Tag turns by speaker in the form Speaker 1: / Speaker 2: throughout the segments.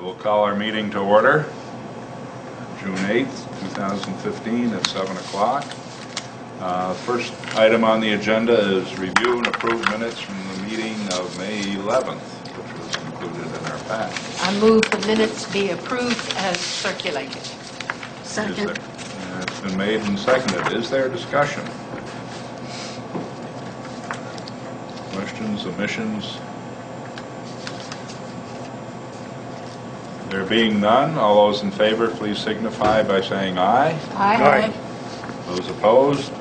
Speaker 1: We'll call our meeting to order, June 8th, 2015 at 7 o'clock. First item on the agenda is review and approve minutes from the meeting of May 11th, which was included in our packet.
Speaker 2: I move the minutes be approved as circulated.
Speaker 3: Second.
Speaker 1: It's been made and seconded. Is there discussion? Questions, omissions? There being none, all those in favor, please signify by saying aye.
Speaker 2: Aye.
Speaker 1: Those opposed?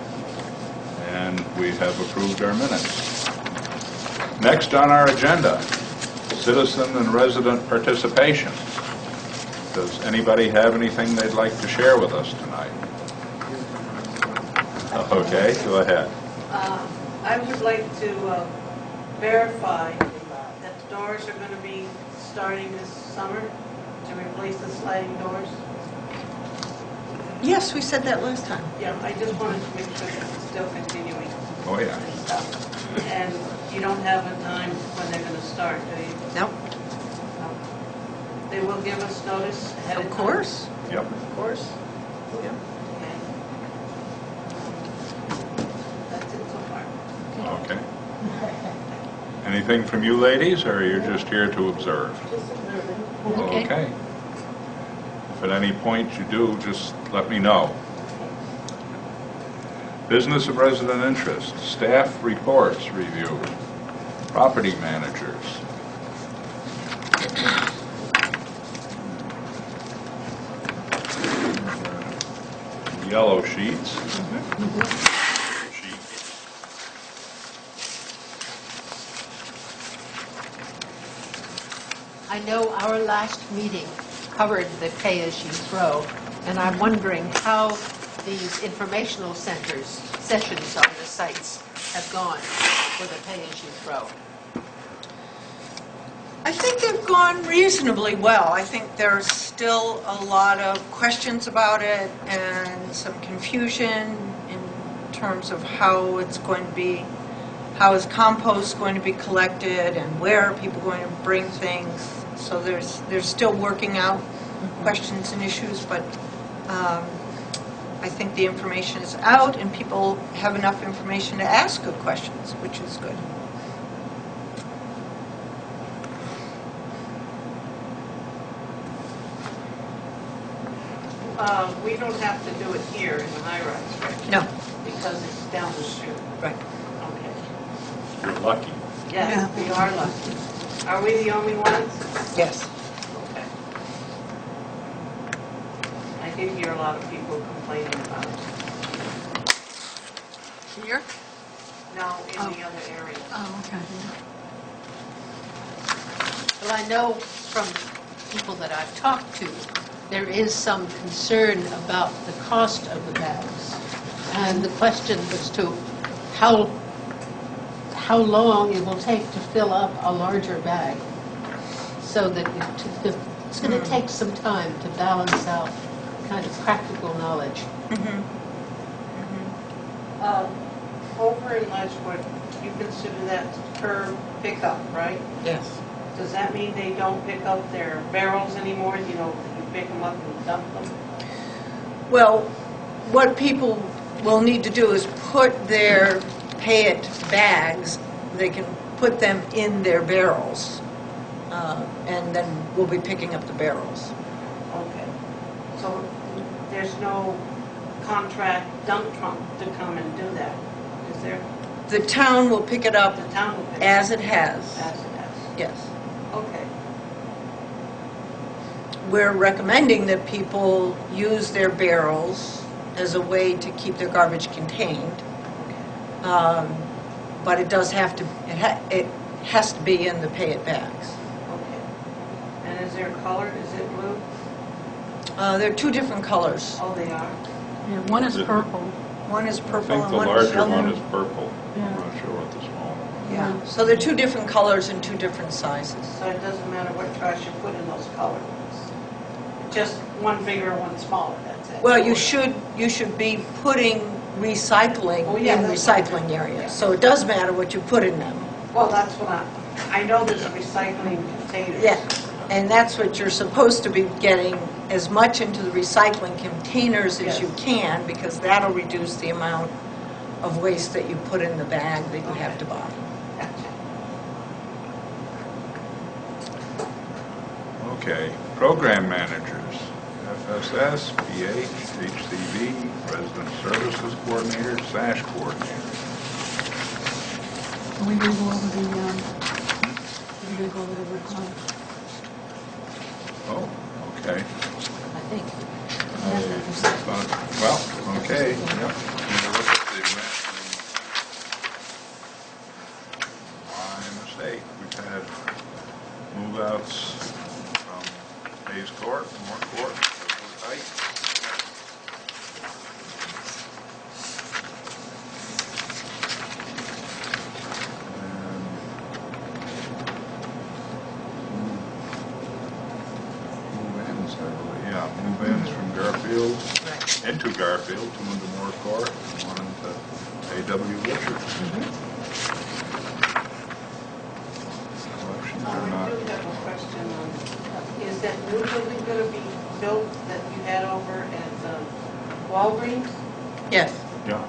Speaker 1: And we have approved our minutes. Next on our agenda, citizen and resident participation. Does anybody have anything they'd like to share with us tonight? Okay, go ahead.
Speaker 4: I would like to verify that the doors are going to be starting this summer to replace the sliding doors.
Speaker 3: Yes, we said that last time.
Speaker 4: Yeah, I just wanted to make sure that it's still continuing.
Speaker 1: Oh, yeah.
Speaker 4: And stuff. And you don't have a time when they're going to start, do you?
Speaker 3: No.
Speaker 4: No. They will give us notice ahead of time?
Speaker 3: Of course.
Speaker 1: Yep.
Speaker 3: Of course.
Speaker 4: Okay. That's it so far.
Speaker 1: Okay. Anything from you ladies, or you're just here to observe?
Speaker 4: Just observing.
Speaker 1: Okay. If at any point you do, just let me know. Business of resident interest, staff reports review, property managers. Yellow sheets.
Speaker 2: I know our last meeting covered the pay-as-you-throw, and I'm wondering how these informational sessions on the sites have gone for the pay-as-you-throw.
Speaker 3: I think they've gone reasonably well. I think there's still a lot of questions about it and some confusion in terms of how it's going to be, how is compost going to be collected and where are people going to bring things. So they're still working out questions and issues, but I think the information is out and people have enough information to ask good questions, which is good.
Speaker 4: We don't have to do it here in the high rise, right?
Speaker 3: No.
Speaker 4: Because it's down the street.
Speaker 3: Right.
Speaker 4: Okay.
Speaker 1: You're lucky.
Speaker 4: Yes, we are lucky. Are we the only ones?
Speaker 3: Yes.
Speaker 4: Okay. I did hear a lot of people complaining about it.
Speaker 3: Here?
Speaker 4: No, in the other area.
Speaker 3: Oh, okay.
Speaker 2: Well, I know from people that I've talked to, there is some concern about the cost of the bags. And the question was to how long it will take to fill up a larger bag. So that it's going to take some time to balance out kind of practical knowledge.
Speaker 4: Over in Ledgewood, you consider that per pickup, right?
Speaker 3: Yes.
Speaker 4: Does that mean they don't pick up their barrels anymore? You know, you pick them up and dump them?
Speaker 3: Well, what people will need to do is put their pay-it bags, they can put them in their barrels, and then we'll be picking up the barrels.
Speaker 4: Okay. So there's no contract dump trunk to come and do that, is there?
Speaker 3: The town will pick it up
Speaker 4: The town will pick it
Speaker 3: as
Speaker 4: up
Speaker 3: it has.
Speaker 4: as it has.
Speaker 3: Yes.
Speaker 4: Okay.
Speaker 3: We're recommending that people use their barrels as a way to keep their garbage contained. But it does have to, it has to be in the pay-it bags.
Speaker 4: Okay. And is there a color? Is it blue?
Speaker 3: There are two different colors.
Speaker 4: Oh, they are?
Speaker 5: Yeah, one is purple.
Speaker 3: One is
Speaker 1: I
Speaker 3: purple
Speaker 1: think
Speaker 3: and
Speaker 1: the
Speaker 3: one is
Speaker 1: larger
Speaker 3: yellow.
Speaker 1: one is purple.
Speaker 5: Yeah.
Speaker 1: I'm not sure what the small one.
Speaker 3: Yeah, so they're two different colors and two different sizes.
Speaker 4: So it doesn't matter what trash you put in those colored ones? Just one bigger, one smaller, that's it?
Speaker 3: Well, you should be putting recycling
Speaker 4: Oh, yeah,
Speaker 3: in
Speaker 4: that's
Speaker 3: recycling
Speaker 4: right.
Speaker 3: areas.
Speaker 4: Yeah.
Speaker 3: So it does matter what you put in them.
Speaker 4: Well, that's what I know there's a recycling container.
Speaker 3: Yeah. And that's what you're supposed to be getting, as much into the recycling containers as you can, because that'll reduce the amount of waste that you put in the bag that you have to buy.
Speaker 1: Okay, program managers, FSS, PH, HCV, resident services coordinator, SASH coordinator.
Speaker 5: Are we going to go over the, we're going to go over the
Speaker 1: Oh, okay.
Speaker 2: I think.
Speaker 1: Well, okay, yep. We'll look at the rent. My mistake. We've had move-outs from Hayes Court, Moore Court, Redwood Heights. Move-ins, I believe, yeah, move-ins from Garfield, into Garfield, two into Moore Court, and one into A.W. Richards. Collections
Speaker 4: I
Speaker 1: are
Speaker 4: do
Speaker 1: not,
Speaker 4: have a question on, is that new building going to be built that you had over at Walgreens?
Speaker 3: Yes.
Speaker 1: yeah.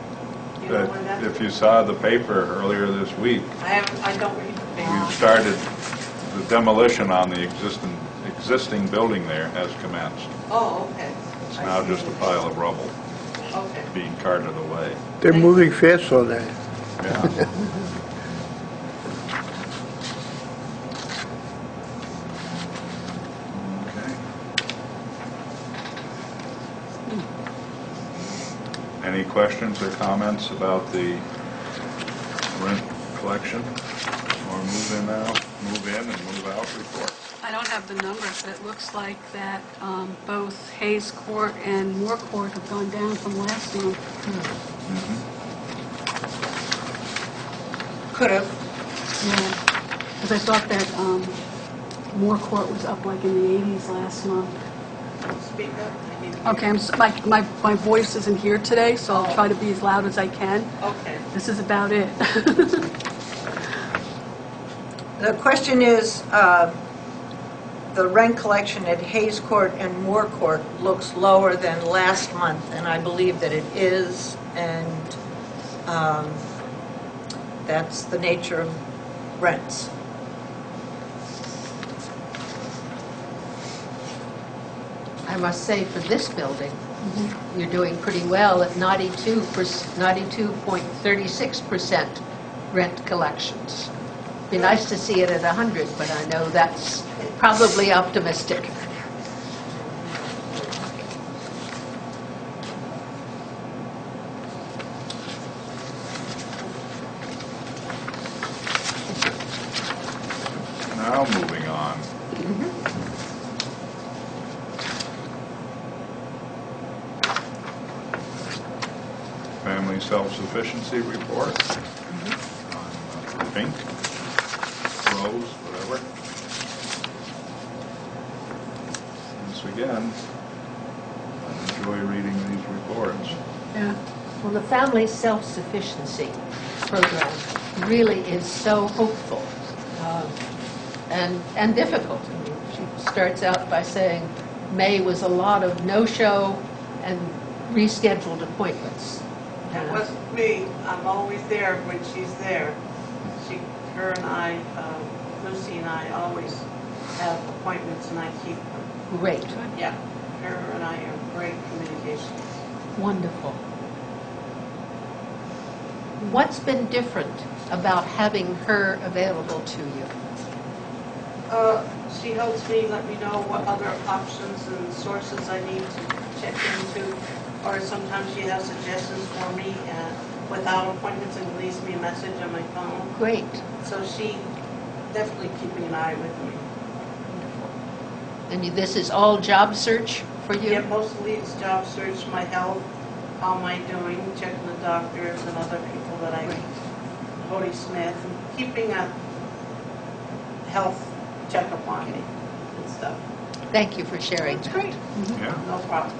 Speaker 4: You know when
Speaker 1: That,
Speaker 4: that's-
Speaker 1: if you saw the paper earlier this week,
Speaker 4: I don't read the paper.
Speaker 1: we've started, the demolition on the existing building there has commenced.
Speaker 4: Oh, okay.
Speaker 1: It's
Speaker 4: I
Speaker 1: now
Speaker 4: see.
Speaker 1: just a pile of rubble
Speaker 4: Okay.
Speaker 1: being carted away.
Speaker 6: They're moving fast on that.
Speaker 1: Yeah. Okay. Any questions or comments about the rent collection or move in and move out report?
Speaker 5: I don't have the numbers, but it looks like that both Hayes Court and Moore Court have gone down from last month.
Speaker 3: Could have.
Speaker 5: Yeah, because I thought that Moore Court was up like in the 80s last month.
Speaker 4: Speak up. I need to hear.
Speaker 5: Okay, my voice isn't here today, so I'll try to be as loud as I can.
Speaker 4: Okay.
Speaker 5: This is about it.
Speaker 3: The question is, the rent collection at Hayes Court and Moore Court looks lower than last month, and I believe that it is, and that's the nature of rents.
Speaker 2: I must say, for this building, you're doing pretty well at 92.36% rent collections. Be nice to see it at 100, but I know that's probably optimistic.
Speaker 1: Now moving on. Family self-sufficiency report on pink, rose, whatever. Once again, I enjoy reading these reports.
Speaker 5: Yeah.
Speaker 2: Well, the family self-sufficiency program really is so hopeful and difficult. I mean, she starts out by saying May was a lot of no-show and rescheduled appointments.
Speaker 4: That wasn't me. I'm always there when she's there. Her and I, Lucy and I always have appointments and I keep them.
Speaker 2: Great,
Speaker 4: Yeah. Her and I are great communication.
Speaker 2: wonderful. What's been different about having her available to you?
Speaker 4: She helps me, let me know what other options and sources I need to check into, or sometimes she has suggestions for me without appointments and leaves me a message on my phone.
Speaker 2: Great.
Speaker 4: So she definitely keeping an eye with me.
Speaker 2: And this is all job search for you?
Speaker 4: Yeah, mostly it's job search, my health, how am I doing, checking the doctors and other people that I, Cody Smith, and keeping a health checkup on me and stuff.
Speaker 2: Thank you for sharing.
Speaker 4: It's great.
Speaker 1: Yeah.
Speaker 4: No problem.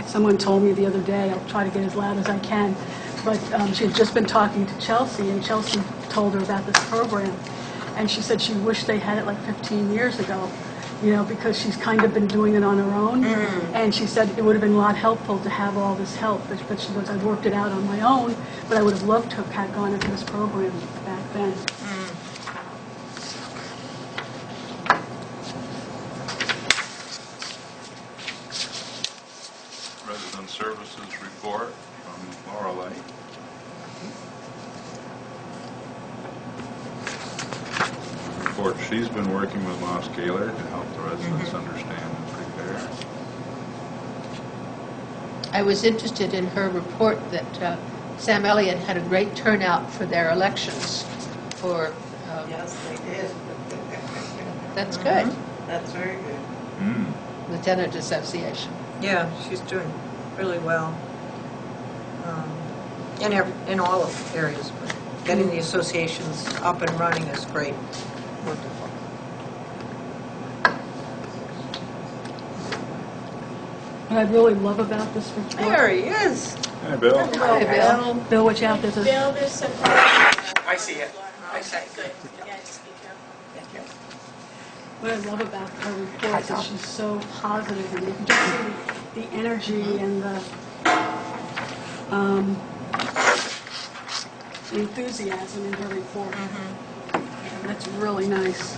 Speaker 5: Someone told me the other day, I'll try to get as loud as I can, but she had just been talking to Chelsea, and Chelsea told her about this program. And she said she wished they had it like 15 years ago, because she's kind of been doing it on her own. And she said it would have been a lot helpful to have all this help. But she goes, I worked it out on my own, but I would have loved to have had gone into this program back then.
Speaker 1: Resident Services report from Lorelei. Report, she's been working with Los Gaylor to help the residents understand and prepare.
Speaker 2: I was interested in her report that Sam Elliott had a great turnout for their elections for,
Speaker 4: Yes, they did.
Speaker 2: that's good,
Speaker 4: That's very good.
Speaker 2: the Tenant Association.
Speaker 3: Yeah, she's doing really well. In all of areas, but getting the associations up and running is great.
Speaker 2: Wonderful.
Speaker 5: What I really love about this report.
Speaker 3: There he is.
Speaker 1: Hey, Bill.
Speaker 2: Hi, Bill.
Speaker 5: Bill, watch out, there's a...
Speaker 7: Bill, there's some...
Speaker 8: I see it. I see
Speaker 7: Okay,
Speaker 8: it.
Speaker 7: good. Yeah, just be careful.
Speaker 5: What I love about her report is that she's so positive, and you can just see the energy and the enthusiasm in her report. And that's really nice.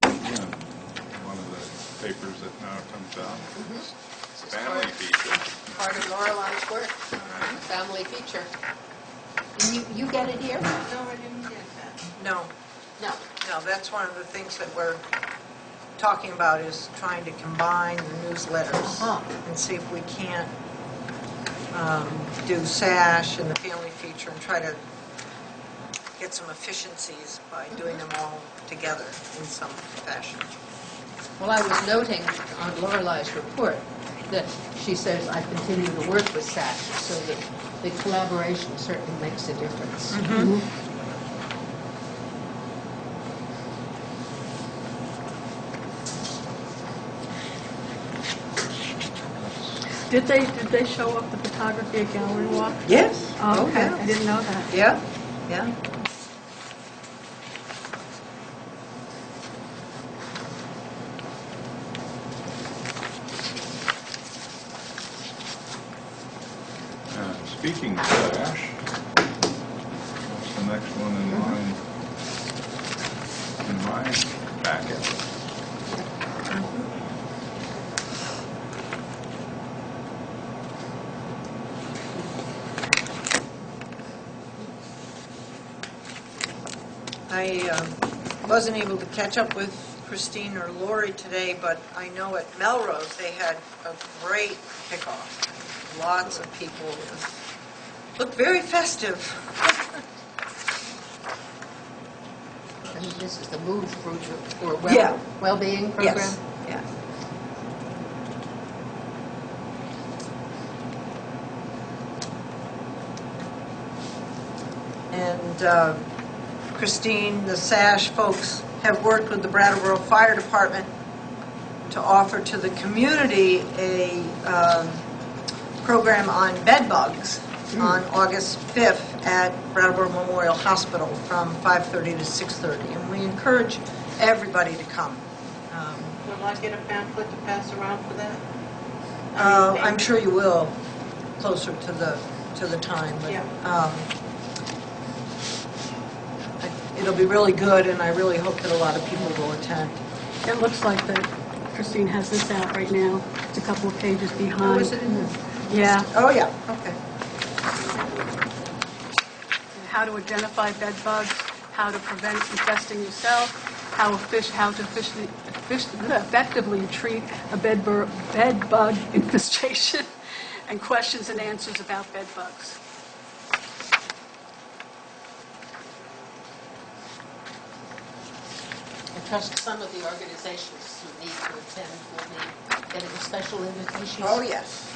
Speaker 1: One of the papers that now comes out. Family feature.
Speaker 2: Part of Lorelei's work, family feature. And you get it here?
Speaker 4: No, I didn't get that.
Speaker 3: No,
Speaker 2: No.
Speaker 3: no, that's one of the things that we're talking about, is trying to combine the newsletters and see if we can't do SASH and the family feature and try to get some efficiencies by doing them all together in some fashion.
Speaker 2: Well, I was noting on Lorelei's report that she says, I continue to work with SASH, so that the collaboration certainly makes a difference.
Speaker 5: Did they show up the photography at Gallery Walk?
Speaker 3: Yes.
Speaker 5: Oh, okay. I didn't know that.
Speaker 3: Yeah, yeah.
Speaker 1: Speaking of SASH, what's the next one in line in my packet?
Speaker 3: I wasn't able to catch up with Christine or Lori today, but I know at Melrose they had a great kickoff. Lots of people. Looked very festive.
Speaker 2: And this is the Move for
Speaker 3: Yeah.
Speaker 2: Well-being program?
Speaker 3: Yes. Yeah. And Christine, the SASH folks have worked with the Brattleboro Fire Department to offer to the community a program on bed bugs on August 5th at Brattleboro Memorial Hospital from 5:30 to 6:30. And we encourage everybody to come.
Speaker 4: Will I get a pamphlet to pass around for that?
Speaker 3: I'm sure you will, closer to the time. But,
Speaker 4: Yeah.
Speaker 3: it'll be really good, and I really hope that a lot of people will attend.
Speaker 5: It looks like that Christine has this out right now. It's a couple of pages
Speaker 2: Oh,
Speaker 5: behind.
Speaker 2: is it in there?
Speaker 5: Yeah.
Speaker 3: Oh, yeah, okay.
Speaker 5: How to identify bed bugs, how to prevent infesting yourself, how to effectively treat a bed bug infestation, and questions and answers about bed bugs.
Speaker 2: I trust some of the organizations who need to attend will be getting special invitations.
Speaker 3: Oh, yes.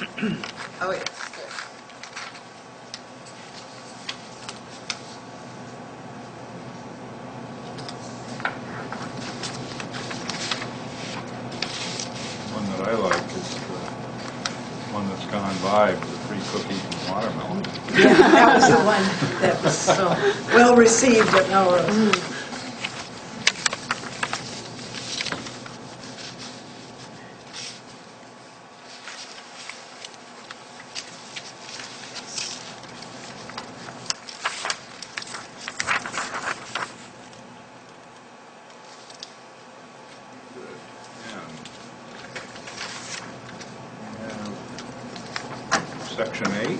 Speaker 3: Oh, yes.
Speaker 2: Good.
Speaker 1: one that's gone by with the free cookies and watermelon.
Speaker 3: That was the one that was so well received at Melrose.
Speaker 1: Section 8,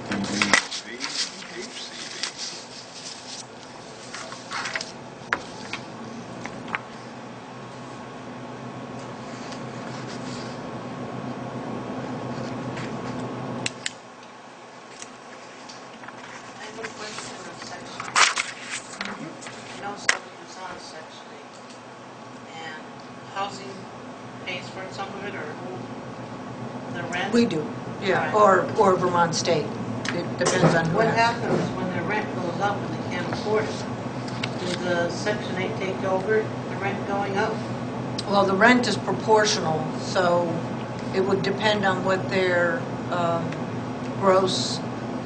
Speaker 1: DVC and HCV.
Speaker 4: I have a question on Section 8. I know somebody who's on Section 8, and housing pays for some of it, or who, the rent?
Speaker 3: We do, yeah,
Speaker 4: Right.
Speaker 3: or Vermont State. It depends on who.
Speaker 4: What happens when the rent goes up and they can't afford it? Does the Section 8 take over the rent going up?
Speaker 3: Well, the rent is proportional, so it would depend on what their gross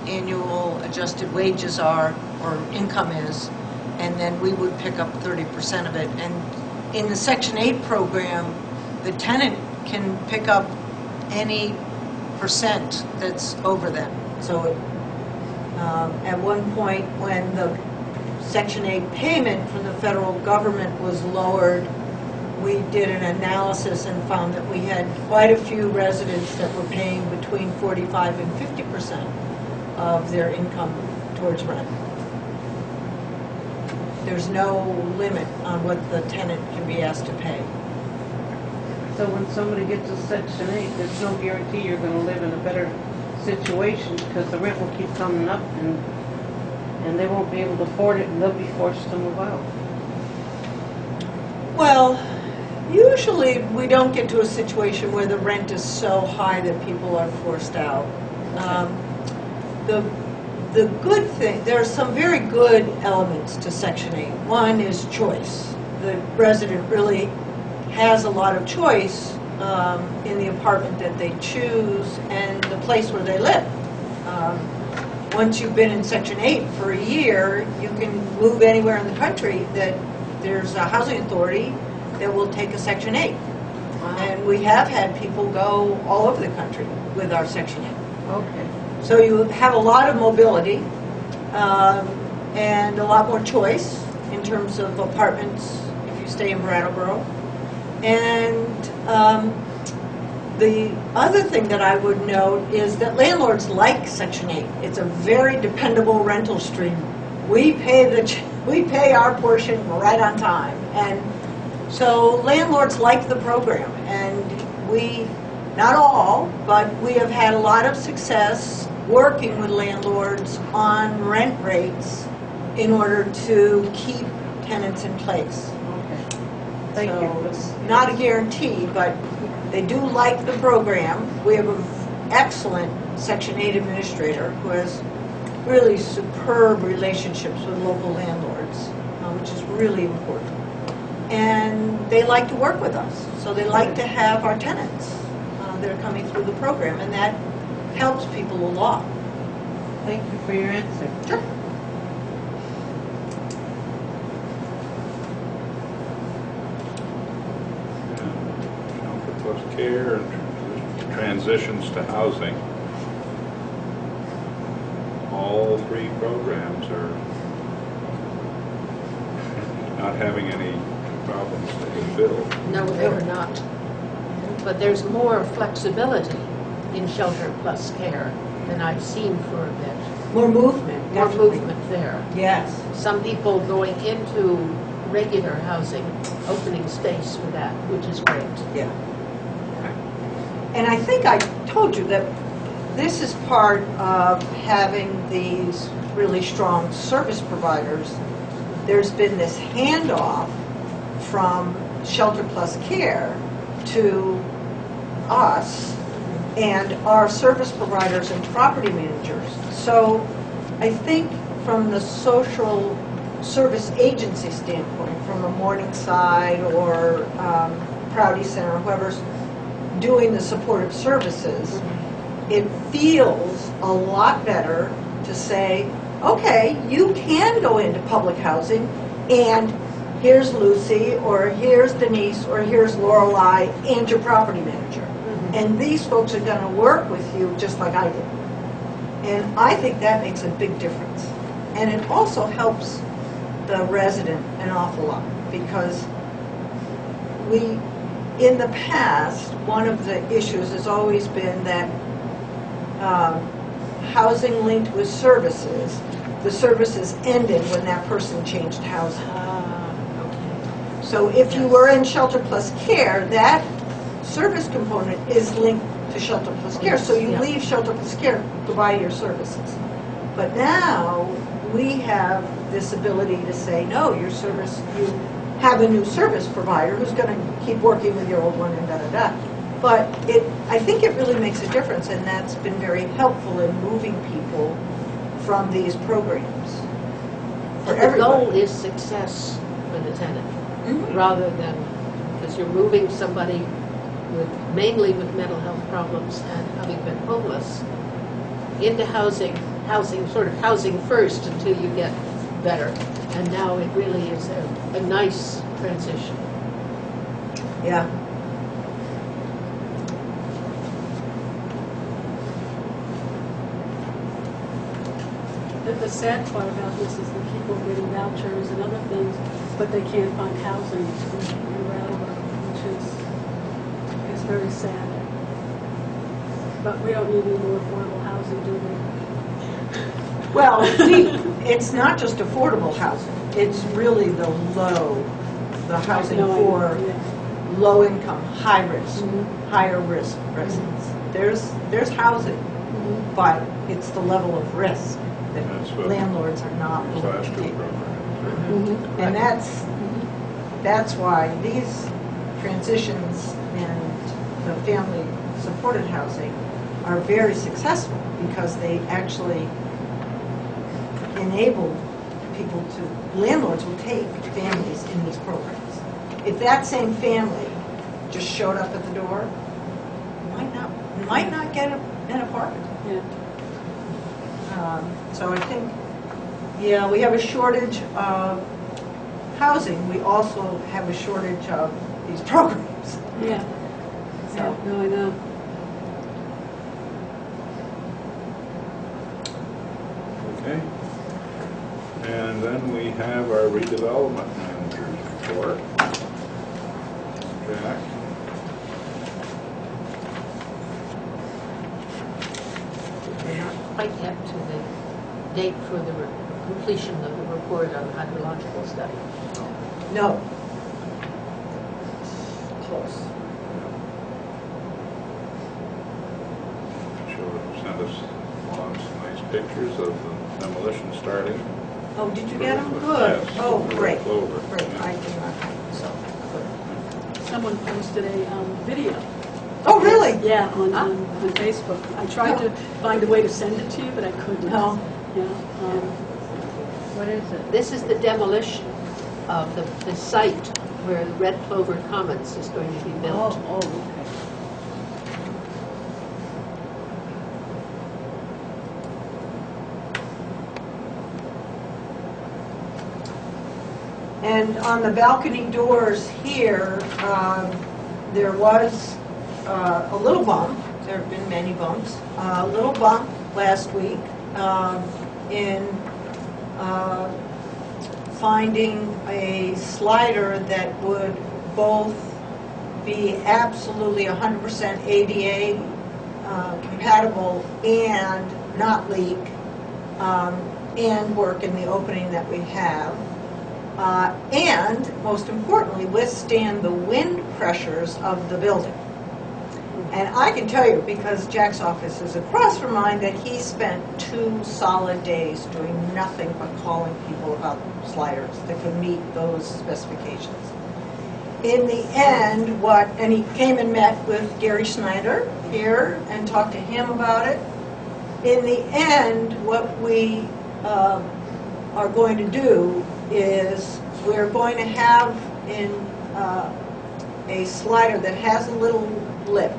Speaker 3: annual adjusted wages are, or income is, and then we would pick up 30% of it. And in the Section 8 program, the tenant can pick up any percent that's over them. So at one point, when the Section 8 payment from the federal government was lowered, we did an analysis and found that we had quite a few residents that were paying between 45 and 50% of their income towards rent. There's no limit on what the tenant can be asked to pay.
Speaker 4: So when somebody gets a Section 8, there's no guarantee you're going to live in a better situation, because the rent will keep coming up, and they won't be able to afford it, and they'll be forced to move out.
Speaker 3: Well, usually we don't get to a situation where the rent is so high that people are forced out. The good thing, there are some very good elements to Section 8. One is choice. The resident really has a lot of choice in the apartment that they choose and the place where they live. Once you've been in Section 8 for a year, you can move anywhere in the country that there's a housing authority that will take a Section 8. And we have had people go all over the country with our Section 8.
Speaker 4: Okay.
Speaker 3: So you have a lot of mobility and a lot more choice in terms of apartments if you stay in Brattleboro. And the other thing that I would note is that landlords like Section 8. It's a very dependable rental stream. We pay our portion right on time. And so landlords like the program. And we, not all, but we have had a lot of success working with landlords on rent rates in order to keep tenants in place.
Speaker 4: Okay. Thank
Speaker 3: So
Speaker 4: you.
Speaker 3: it's not a guarantee, but they do like the program. We have an excellent Section 8 administrator who has really superb relationships with local landlords, which is really important. And they like to work with us, so they like to have our tenants that are coming through the program, and that helps people a lot.
Speaker 4: Thank you for your answer.
Speaker 3: Sure.
Speaker 1: Shelter plus care and transitions to housing. All three programs are not having any problems to get filled.
Speaker 2: No, they're not. But there's more flexibility in shelter plus care than I've seen for a bit.
Speaker 3: More movement.
Speaker 2: More
Speaker 3: definitely.
Speaker 2: movement there.
Speaker 3: Yes.
Speaker 2: Some people going into regular housing, opening space for that, which is great.
Speaker 3: Yeah. And I think I told you that this is part of having these really strong service providers. There's been this handoff from Shelter Plus Care to us and our service providers and property managers. So I think from the social service agency standpoint, from a Morningside or Proudy Center, whoever's doing the supportive services, it feels a lot better to say, okay, you can go into public housing, and here's Lucy, or here's Denise, or here's Lorelei, and your property manager. And these folks are going to work with you just like I did. And I think that makes a big difference. And it also helps the resident an awful lot, because in the past, one of the issues has always been that housing linked with services, the services ended when that person changed housing. So if you were in Shelter Plus Care, that service component is linked to Shelter Plus Care. So you leave Shelter Plus Care, goodbye to your services. But now we have this ability to say, no, your service, you have a new service provider who's going to keep working with your old one and da-da-da. But I think it really makes a difference, and that's been very helpful in moving people from these programs. For
Speaker 2: The
Speaker 3: everybody.
Speaker 2: goal is success for the tenant, rather than, because you're moving somebody mainly with mental health problems and having been homeless, into housing, sort of housing first until you get better. And now it really is a nice transition.
Speaker 3: Yeah.
Speaker 5: The sad part about this is the people getting vouchers and other things, but they can't find housing in Brattleboro, which is very sad. But we don't need any more affordable housing, do we?
Speaker 3: Well, it's not just affordable housing. It's really the housing for low income, high risk, higher risk residents. There's housing, but it's the level of risk that
Speaker 1: That's what
Speaker 3: landlords are not willing
Speaker 1: Last
Speaker 3: to
Speaker 1: two
Speaker 3: take.
Speaker 1: programs.
Speaker 3: And that's why these transitions and the family supported housing are very successful, because they actually enable people landlords will take families in these programs. If that same family just showed up at the door, might not get an apartment.
Speaker 5: Yeah.
Speaker 3: So I think, we have a shortage of housing. We also have a shortage of these programs.
Speaker 5: Yeah.
Speaker 3: So,
Speaker 5: No, I know.
Speaker 1: Okay. And then we have our redevelopment manager's report. Jack?
Speaker 2: We're not quite yet to the date for the completion of the report on the hydrological study.
Speaker 3: no. Close.
Speaker 1: Send us along some nice pictures of the demolition starting.
Speaker 3: Oh, did you get them? Good.
Speaker 1: Yes.
Speaker 3: Oh, great.
Speaker 1: Clover.
Speaker 3: Great.
Speaker 1: Yeah.
Speaker 3: I did not have them, so good.
Speaker 5: Someone posted a video.
Speaker 3: Oh, really?
Speaker 5: Yeah, on Facebook. I tried to find a way to send it to you, but I couldn't.
Speaker 3: No.
Speaker 5: Yeah.
Speaker 2: What is it? This is the demolition of the site where the Red Clover Commons is going to be built.
Speaker 5: Okay.
Speaker 3: And on the balcony doors here, there was a little bump. There have been many bumps. A little bump last week in finding a slider that would both be absolutely 100% ADA compatible and not leak, and work in the opening that we have. And, most importantly, withstand the wind pressures of the building. And I can tell you, because Jack's office is across from mine, that he spent 2 solid days doing nothing but calling people about sliders that could meet those specifications. In the end, and he came and met with Gary Schneider here and talked to him about it. In the end, what we are going to do is we're going to have in a slider that has a little lip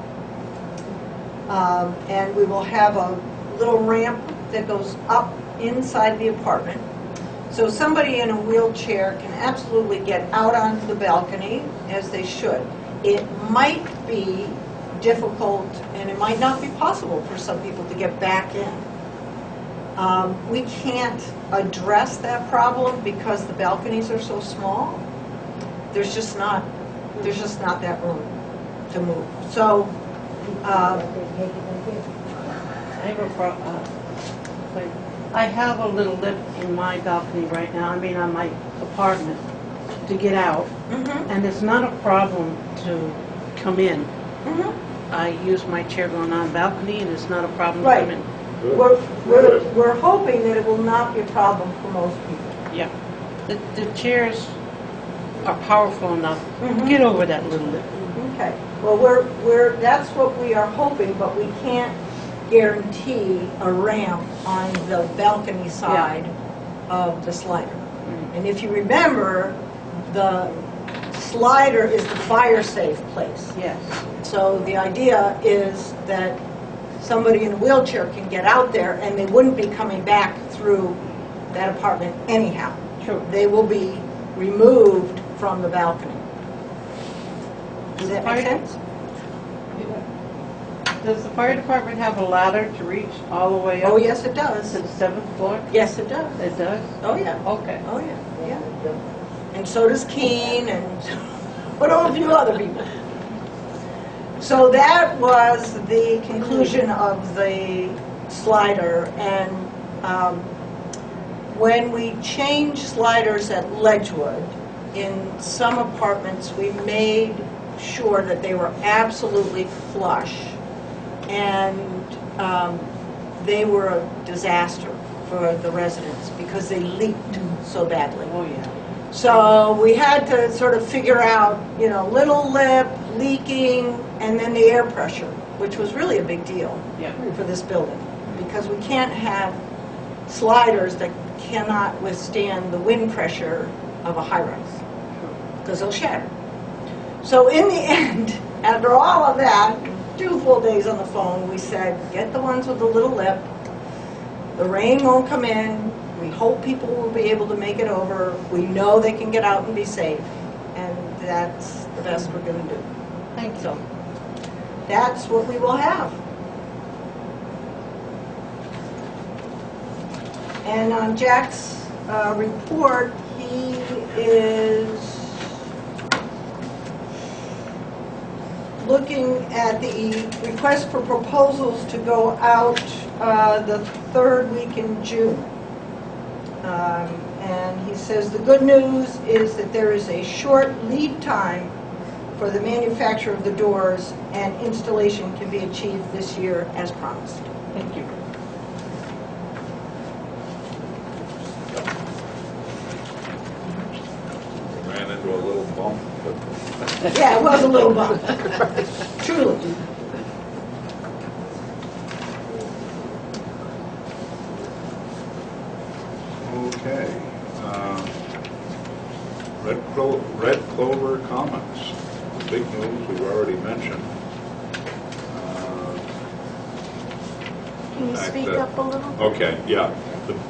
Speaker 3: And we will have a little ramp that goes up inside the apartment. So somebody in a wheelchair can absolutely get out onto the balcony, as they should. It might be difficult, and it might not be possible for some people to get back in. We can't address that problem because the balconies are so small. There's just not that room to move. So,
Speaker 4: I have a little lift in my balcony right now, on my apartment, to get out. And it's not a problem to come in. I use my chair going on the balcony, and it's not a problem to
Speaker 3: Right.
Speaker 4: come in.
Speaker 3: we're hoping that it will not be a problem for most people.
Speaker 4: Yeah. The chairs are powerful enough to get over that little lift.
Speaker 3: Okay. Well, that's what we are hoping, but we can't guarantee a ramp on the balcony side of the slider. And if you remember, the slider is the fire-safe place.
Speaker 4: Yes.
Speaker 3: So the idea is that somebody in a wheelchair can get out there and they wouldn't be coming back through that apartment anyhow.
Speaker 4: True.
Speaker 3: They will be removed from the balcony. Does that make sense?
Speaker 4: Does the fire department have a ladder to reach all the way up
Speaker 3: Oh, yes, it does.
Speaker 4: to the 7th floor?
Speaker 3: Yes, it does.
Speaker 4: It does?
Speaker 3: Oh, yeah.
Speaker 4: Okay.
Speaker 3: Oh, yeah, yeah. And so does Keene and but a few other people. So that was the conclusion of the slider. And when we changed sliders at Ledgewood, in some apartments, we made sure that they were absolutely flush. And they were a disaster for the residents because they leaked so badly.
Speaker 4: Oh, yeah.
Speaker 3: So we had to sort of figure out, little lip, leaking, and then the air pressure, which was really a big deal for this building. Because we can't have sliders that cannot withstand the wind pressure of a high-rise, because they'll shatter. So in the end, after all of that, 2 full days on the phone, we said, get the ones with the little lip. The rain won't come in. We hope people will be able to make it over. We know they can get out and be safe. And that's the best we're going to do.
Speaker 4: Thank you.
Speaker 3: So that's what we will have. And on Jack's report, he is looking at the request for proposals to go out the 3rd week in June. And he says the good news is that there is a short lead time for the manufacture of the doors, and installation can be achieved this year as promised.
Speaker 4: Thank you.
Speaker 1: Ran into a little bump, but
Speaker 3: Yeah, it was a little bump. Truly.
Speaker 1: okay. Red Clover Commons. The big news we've already mentioned.
Speaker 3: Can you speak up a little?
Speaker 1: Okay, yeah.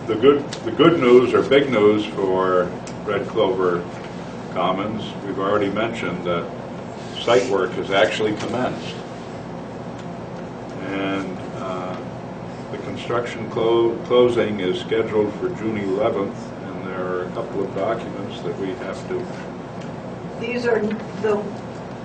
Speaker 1: The good news or big news for Red Clover Commons, we've already mentioned that site work has actually commenced. And the construction closing is scheduled for June 11th, and there are a couple of documents that we have to...
Speaker 3: These are, the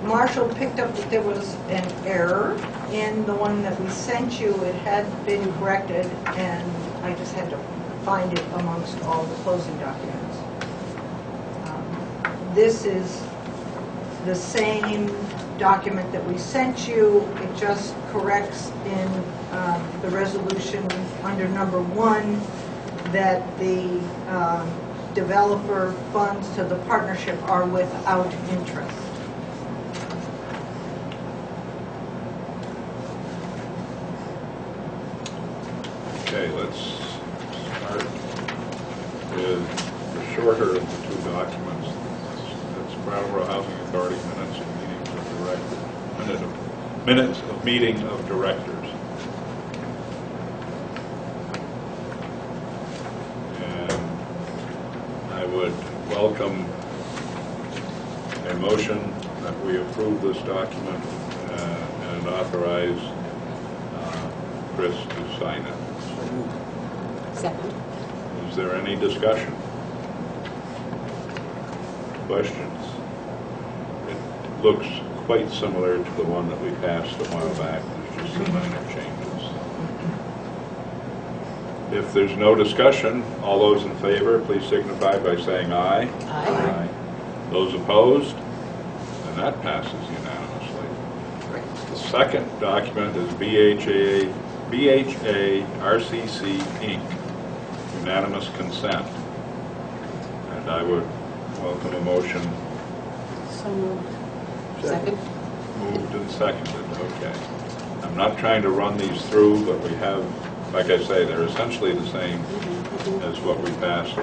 Speaker 3: Marshall picked up that there was an error in the one that we sent you. It had been corrected, and I just had to find it amongst all the closing documents. This is the same document that we sent you. It just corrects in the resolution under number 1 that the developer funds to the partnership are without interest.
Speaker 1: Okay, let's start with the shorter of the 2 documents. That's Brattleboro Housing Authority minutes and meetings of the minute of minutes of meeting of directors. And I would welcome a motion that we approve this document and authorize Chris to sign it.
Speaker 2: Second.
Speaker 1: Is there any discussion? Questions? It looks quite similar to the one that we passed a while back. There's just some minor changes. If there's no discussion, all those in favor, please signify by saying aye.
Speaker 2: Aye.
Speaker 1: Those opposed? And that passes unanimously. The second document is BHA RCC Inc. Unanimous consent. And I would welcome a motion.
Speaker 5: So moved.
Speaker 2: Second.
Speaker 1: Moved and seconded, okay. I'm not trying to run these through, but we have, like I say, they're essentially the same as what we passed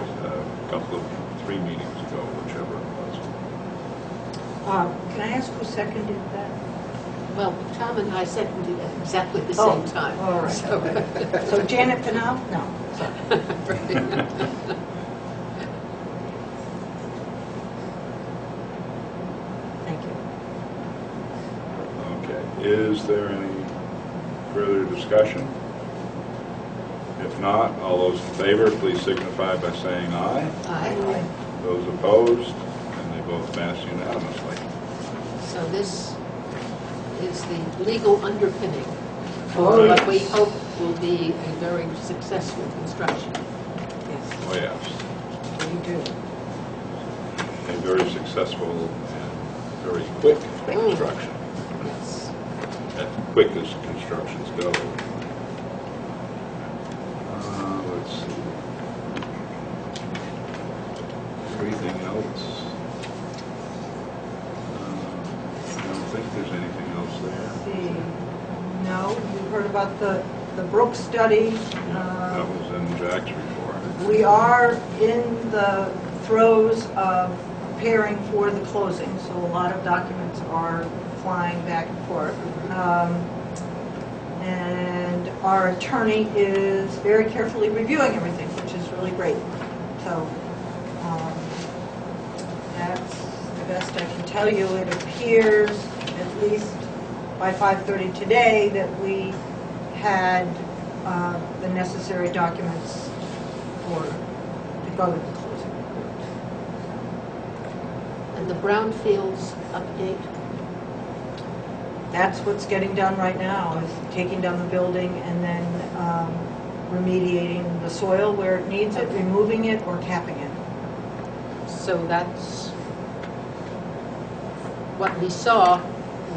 Speaker 1: three meetings ago, whichever it was.
Speaker 3: Can I ask who seconded that?
Speaker 2: Well, Tom and I seconded at exactly the same time.
Speaker 3: All right.
Speaker 2: So-
Speaker 3: So Janet Pinal? No. Thank you.
Speaker 1: Okay, is there any further discussion? If not, all those in favor, please signify by saying aye.
Speaker 2: Aye.
Speaker 1: Those opposed, and they both pass unanimously.
Speaker 2: So this is the legal underpinning
Speaker 3: Oh,
Speaker 2: for what we
Speaker 3: yes.
Speaker 2: hope will be a very successful construction.
Speaker 3: Yes,
Speaker 1: Oh, yes,
Speaker 3: we do.
Speaker 1: a very successful and very quick construction,
Speaker 2: Yes.
Speaker 1: as quick as constructions go. Let's see. Everything else? I don't think there's anything else there.
Speaker 3: No, you heard about the Brook study.
Speaker 1: That was in Jack's report.
Speaker 3: We are in the throes of preparing for the closing, so a lot of documents are flying back and forth. And our attorney is very carefully reviewing everything, which is really great. So that's the best I can tell you. It appears, at least by 5:30 today, that we had the necessary documents to go to the closing.
Speaker 2: And the brownfields update,
Speaker 3: That's what's getting done right now, is taking down the building and then remediating the soil where it needs it, removing it or capping it.
Speaker 2: so that's what we saw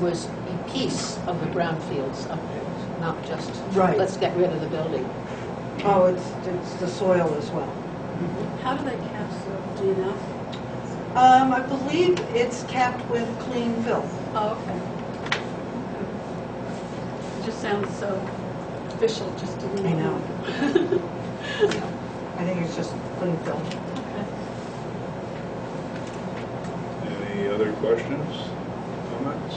Speaker 2: was a piece of the brownfields update, not just,
Speaker 3: Right.
Speaker 2: let's get rid of the building.
Speaker 3: Oh, it's the soil as well.
Speaker 5: How do they cap soil? Do you know?
Speaker 3: I believe it's capped with clean fill.
Speaker 5: Oh, okay. It just sounds so official, just to
Speaker 3: I know. I think it's just clean fill.
Speaker 1: Any other questions, comments?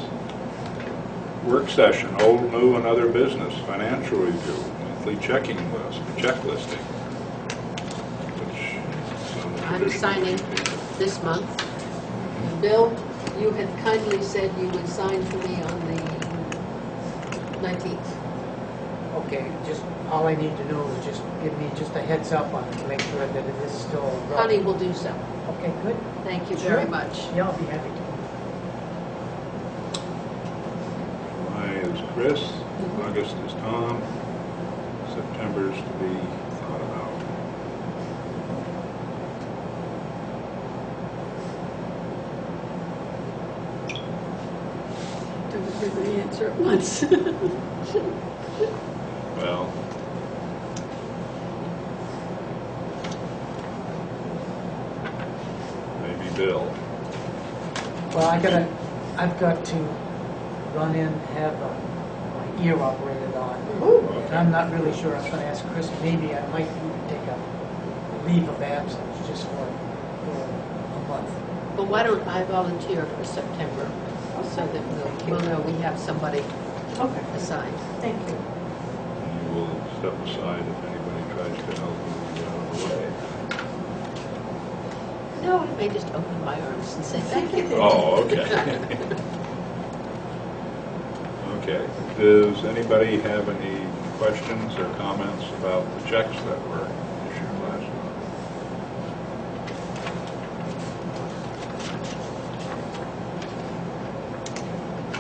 Speaker 1: Work session, old, new, and other business, financial review, monthly checking list, checklisting. Which
Speaker 2: I'm signing this month. Bill, you had kindly said you would sign for me on the 19th.
Speaker 8: Okay, just, all I need to know is just give me just a heads up on it to make sure that it is still.
Speaker 2: Connie will do so.
Speaker 8: Okay, good.
Speaker 2: Thank you very
Speaker 8: Sure.
Speaker 2: much.
Speaker 8: Yeah, I'll be happy to.
Speaker 1: July is Chris, August is Tom, September's to be thought about.
Speaker 5: Don't everybody answer at once.
Speaker 1: Well, maybe Bill.
Speaker 8: Well, I've got to run in and have my ear operated on. And I'm not really sure. I was going to ask Chris, maybe I might need to take a leave of absence just for a month.
Speaker 2: Well, why don't I volunteer for September so that we'll know we have somebody
Speaker 3: Okay,
Speaker 2: aside.
Speaker 3: thank you.
Speaker 1: And you will step aside if anybody tries to help you get out of the way.
Speaker 2: No, I may just open my arms and say thank you.
Speaker 1: Oh, okay. Okay. Does anybody have any questions or comments about the checks that were issued last month?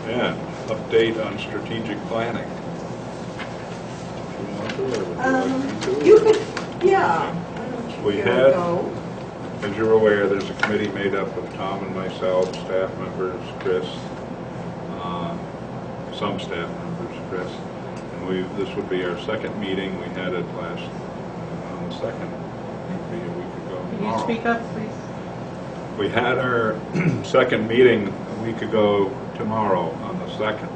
Speaker 1: And update on strategic planning. Do you want to, or would you like me to?
Speaker 3: You could, yeah. Why don't you
Speaker 1: We
Speaker 3: give it a
Speaker 1: had-
Speaker 3: go?
Speaker 1: As you're aware, there's a committee made up of Tom and myself, staff members, Chris, some staff members, Chris, and this would be our second meeting. We had it last, on the second, maybe a week ago
Speaker 8: Can you
Speaker 1: tomorrow.
Speaker 8: speak up, please?
Speaker 1: We had our second meeting a week ago tomorrow on the 2nd,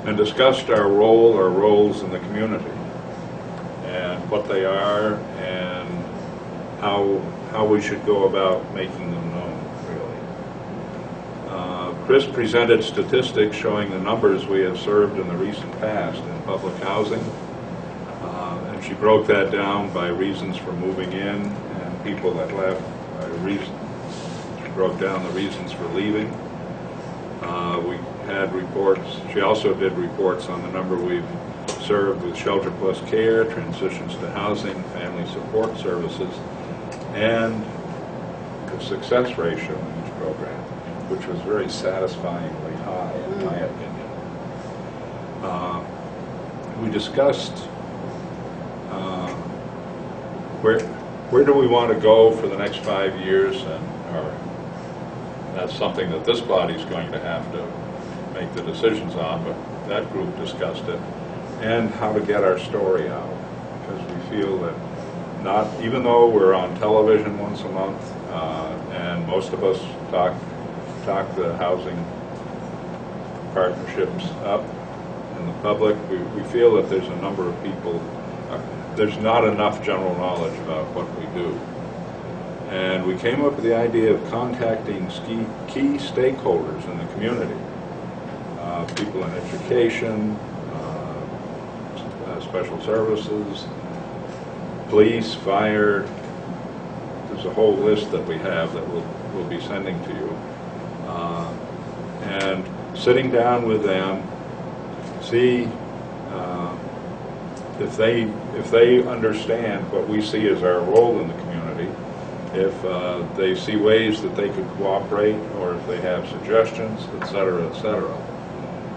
Speaker 1: and discussed our role or roles in the community, and what they are, and how we should go about making them known, really. Chris presented statistics showing the numbers we have served in the recent past in public housing, and she broke that down by reasons for moving in and people that left by reason. She broke down the reasons for leaving. We had reports. She also did reports on the number we've served with shelter plus care, transitions to housing, family support services, and the success ratio in each program, which was very satisfyingly high, in my opinion. We discussed where do we want to go for the next 5 years, and that's something that this body's going to have to make the decisions on, but that group discussed it, and how to get our story out, because we feel that even though we're on television once a month, and most of us talk the housing partnerships up in the public, we feel that there's a number of people, there's not enough general knowledge about what we do. And we came up with the idea of contacting key stakeholders in the community, people in education, special services, police, fire. There's a whole list that we have that we'll be sending to you. And sitting down with them, see if they understand what we see as our role in the community, if they see ways that they could cooperate, or if they have suggestions, et cetera, et cetera.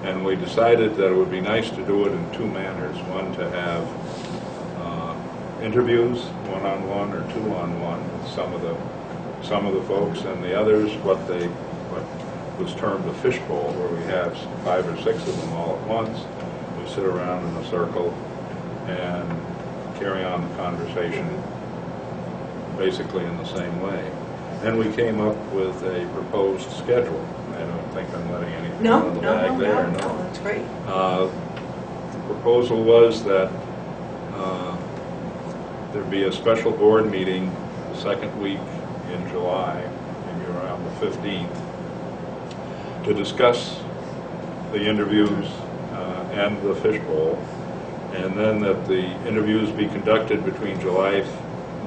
Speaker 1: And we decided that it would be nice to do it in two manners. One, to have interviews, one-on-one or two-on-one, with some of the folks, and the others what was termed a fishbowl, where we have 5 or 6 of them all at once. We sit around in a circle and carry on the conversation basically in the same way. And we came up with a proposed schedule. I don't think I'm letting anything out of the bag there.
Speaker 3: No, that's great.
Speaker 1: The proposal was that there'd be a special board meeting the second week in July, maybe around the 15th, to discuss the interviews and the fishbowl, and then that the interviews be conducted between the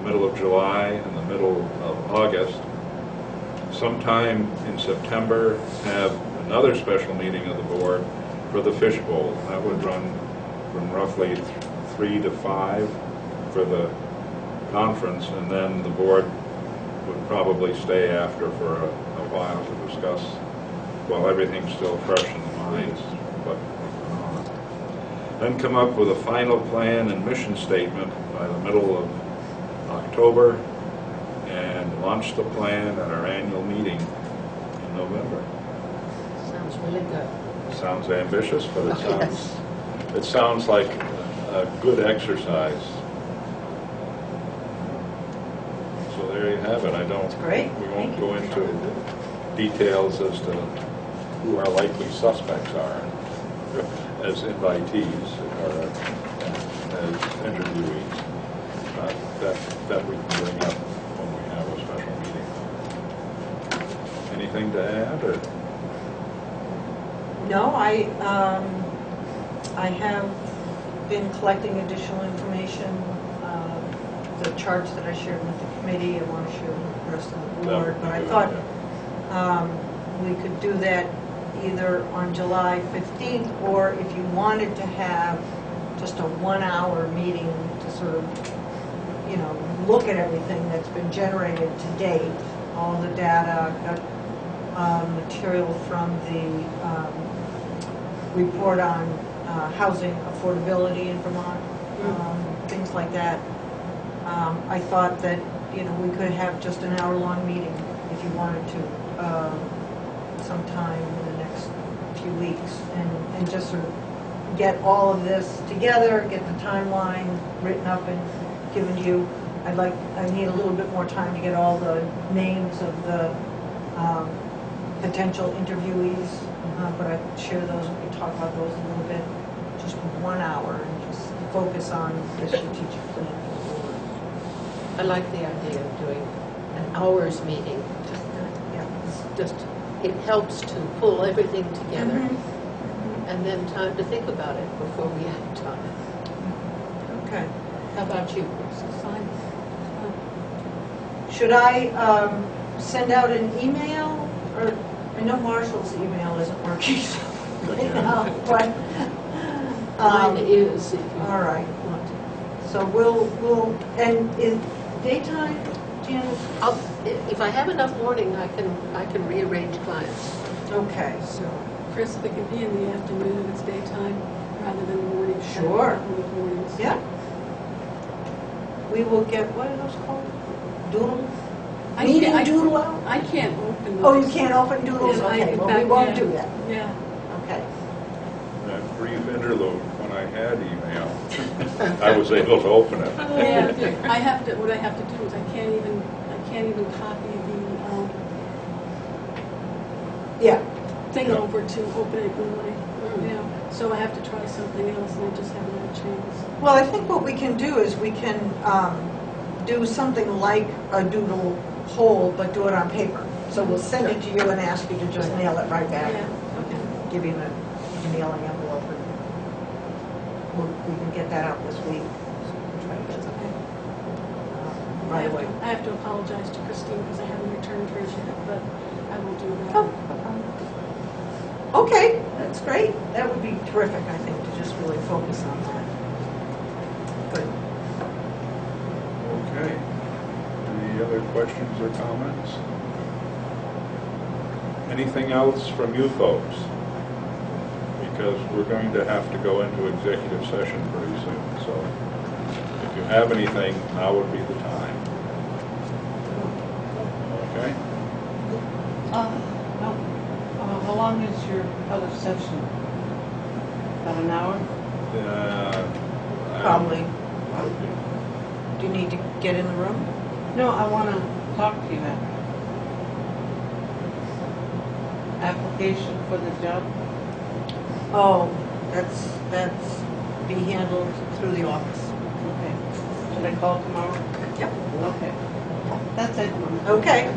Speaker 1: middle of July and the middle of August. Sometime in September, have another special meeting of the board for the fishbowl. That would run from roughly 3 to 5 for the conference, and then the board would probably stay after for a while to discuss, while everything's still fresh in the minds, what went on. Then come up with a final plan and mission statement by the middle of October, and launch the plan at our annual meeting in November.
Speaker 2: Sounds really good.
Speaker 1: Sounds ambitious, but
Speaker 2: Oh, yes.
Speaker 1: it sounds like a good exercise. So there you have it.
Speaker 3: That's great.
Speaker 1: We
Speaker 3: Thank
Speaker 1: won't
Speaker 3: you.
Speaker 1: go into details as to who our likely suspects are as invitees or as interviewees. That we can bring up when we have a special meeting. Anything to add, or?
Speaker 3: No, I have been collecting additional information. The charts that I shared with the committee, I want to share with the rest of the board. But I thought we could do that either on July 15th, or if you wanted to have just a 1-hour meeting to sort of, you know, look at everything that's been generated to date, all the data, got material from the report on housing affordability in Vermont, things like that. I thought that, you know, we could have just an hour-long meeting if you wanted to, sometime in the next few weeks, and just sort of get all of this together, get the timeline written up and given to you. I need a little bit more time to get all the names of the potential interviewees, but I share those, we can talk about those a little bit. Just 1 hour and just focus on the strategic plan.
Speaker 2: I like the idea of doing an hour's meeting. Just, it helps to pull everything together, and then time to think about it before we act on it.
Speaker 3: Okay.
Speaker 2: How about you, Chris?
Speaker 5: Fine.
Speaker 3: Should I send out an email? Or I know Marshall's email isn't working right now, but
Speaker 2: Mine is, if you
Speaker 3: all right.
Speaker 2: want to.
Speaker 3: So we'll and in daytime, Janice?
Speaker 2: If I have enough morning, I can rearrange clients.
Speaker 3: Okay.
Speaker 5: So, Chris, if it could be in the afternoon if it's daytime, rather than morning.
Speaker 3: Sure.
Speaker 5: With mornings.
Speaker 3: Yeah. We will get, what are those called? Doodle?
Speaker 5: I
Speaker 3: Meeting
Speaker 5: can't-
Speaker 3: doodle out?
Speaker 5: I can't open those.
Speaker 3: Oh, you can't open doodles?
Speaker 5: Yeah,
Speaker 3: Okay,
Speaker 5: in
Speaker 3: well, we
Speaker 5: fact,
Speaker 3: won't
Speaker 5: yeah.
Speaker 3: do that.
Speaker 5: Yeah.
Speaker 3: Okay.
Speaker 1: That brief interlude, when I had email, I was able to open it.
Speaker 5: Yeah, I have to, what I have to do is I can't even copy the
Speaker 3: Yeah.
Speaker 5: thing
Speaker 1: Yeah.
Speaker 5: over to open it in my, you know, so I have to try something else and I just haven't had a chance.
Speaker 3: Well, I think what we can do is we can do something like a doodle poll, but do it on paper. So we'll send it to you and ask you to just mail it right back.
Speaker 5: Yeah, okay.
Speaker 3: Give you the mailing envelope. We can get that out this week. So we'll try to get something right away.
Speaker 5: I have to apologize to Christine because I haven't returned hers yet, but I will do that.
Speaker 3: Oh, okay, that's great. That would be terrific, I think, to just really focus on that. Good.
Speaker 1: Okay. Any other questions or comments? Anything else from you folks? Because we're going to have to go into executive session pretty soon, so if you have anything, now would be the time. Okay?
Speaker 4: How long is your other session? About an hour?
Speaker 3: Probably. Do you need to get in the room?
Speaker 4: No, I want to talk to you after. Application for the job?
Speaker 3: Oh, that's be handled through the office.
Speaker 4: Okay. Should I call tomorrow?
Speaker 3: Yep.
Speaker 4: Okay. That's it.
Speaker 3: Okay.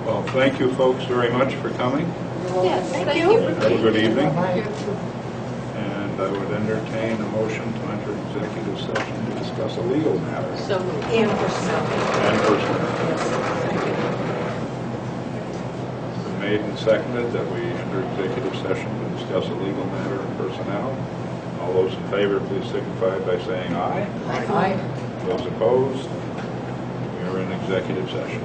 Speaker 1: Well, thank you folks very much for coming.
Speaker 2: Yes,
Speaker 3: Thank you.
Speaker 1: Have a good evening. And I would entertain a motion to enter executive session to discuss a legal matter
Speaker 2: So moved.
Speaker 3: And personnel.
Speaker 1: and personnel.
Speaker 3: Yes. Thank you.
Speaker 1: It's been made and seconded that we enter executive session to discuss a legal matter and personnel. All those in favor, please signify by saying aye.
Speaker 8: Aye.
Speaker 1: Those opposed, we are in executive session.